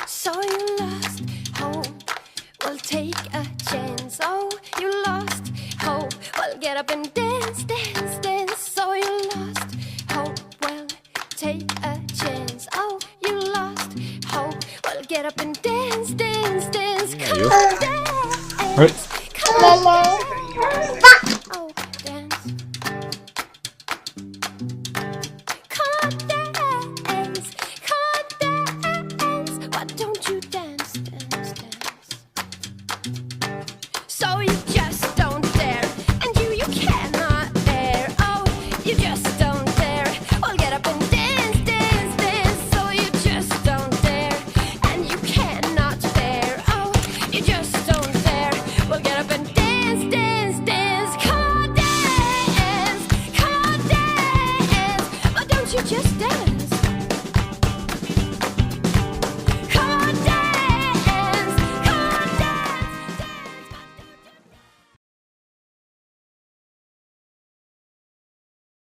So you lost hope, well take a chance. Oh, you lost hope, well get up and dance, dance, dance. So you lost hope, well take a chance. Oh, you lost hope, well get up and dance, dance, dance. Come on, dance. Come on, dance. Oh, dance. Come on, dance. Come on, dance. Why don't you dance, dance, dance? So you just don't dare, and you cannot bear. Oh, you just don't dare. Well, get up and dance, dance, dance. So you just don't dare, and you cannot bear. Oh, you just don't dare. Well, get up and dance, dance, dance. Come on, dance. Come on, dance. Why don't you just dance?